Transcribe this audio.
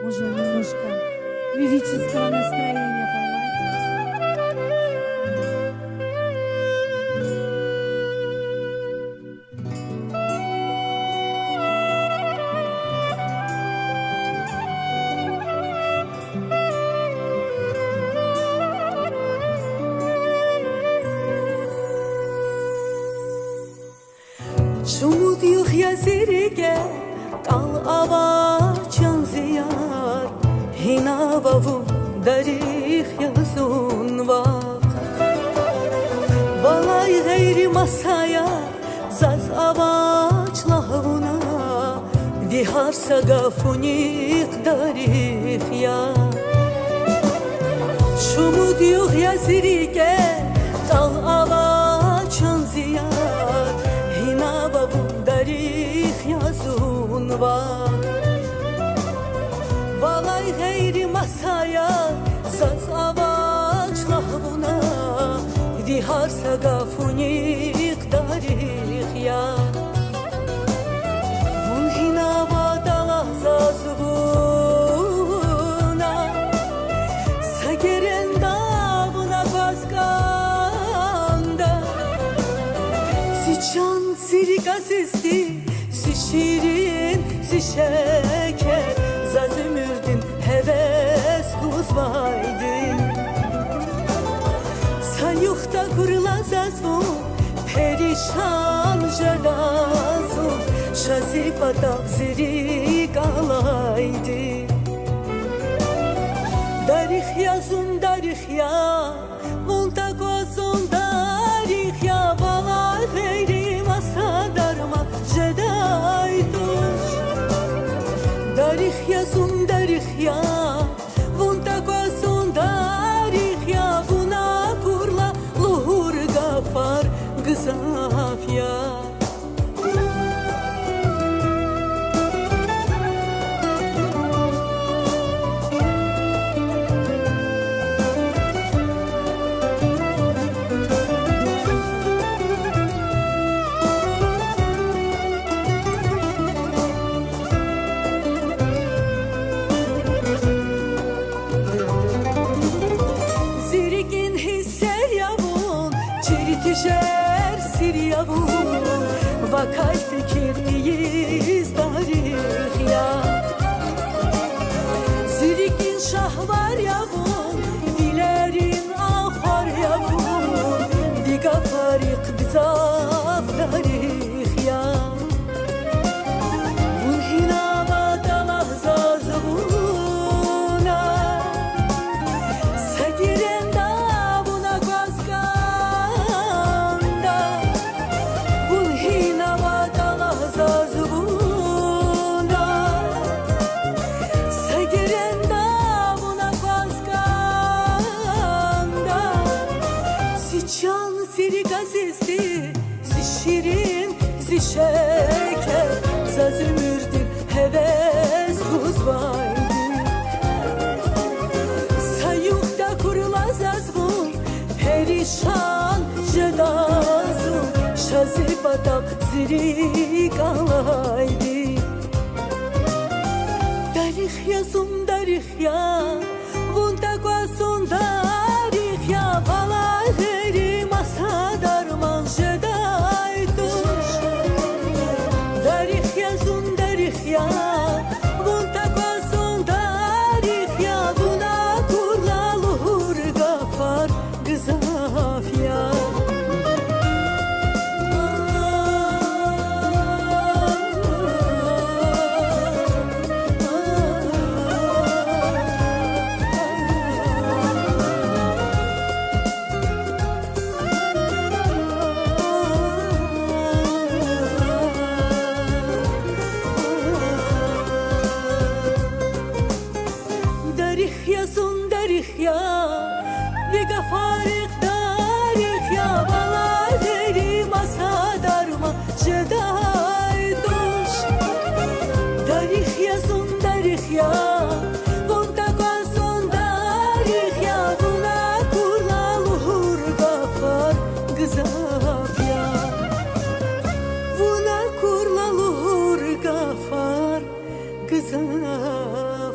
уже немножко лирического настроения, понимаете? Şumut yuh yazirge tal avaçan ziyar hina bavum darih yazun vak valay gayri masaya zaz avaç lavuna dihar sagafunik darih ya Şumut yuh yazirge tal avaçan ziyar hina bavum darih yazun var Valay gayri masaya zaz avaç lavuna dihar sagafunik darih ya Bun hina vadala zazvuna sagerenda buna paskanda Can sirka sesti, si şirin, si şeker Zaz ümürdün, heves kuzmaydın Sayuhta kurla zazvu, perişan jadazu Şazipata zirik alaydı Darih yazun darih ya, volta kozun darih ya Vala gayri masa darma jeday duş Darih yazun darih ya, volta kozun darih ya Buna kurla luhur gafar gızaf ya Çeritişer siryavun Vakay fikir iyiz darih ya Zirikin şahvar yavun Dilerin ahvar yavun Diga farik bizaf darih ya Bun hina vadala zazvuna Sagirenda buna gazga Can sirka sesti, si şirin, si şeker Zaz ümürdün, heves kuzmaydı Sayuhta kurla zazvun, perişan jedazun Şazipata zirik alaydı Darih yazun darih ya, vunta kwasun darih ya Vala gayri masa darman jeday duş Darih yazun darih ya, vunta kwasun darih ya Buna kurla luhur gafar gızaf ya Yazun darih ya Vega farik darih ya Vala gayri masa darma jeday duş Darih yazun darih ya Volta kozun darih ya Buna kurla luhur gafar gızaf ya Buna kurla luhur gafar gızaf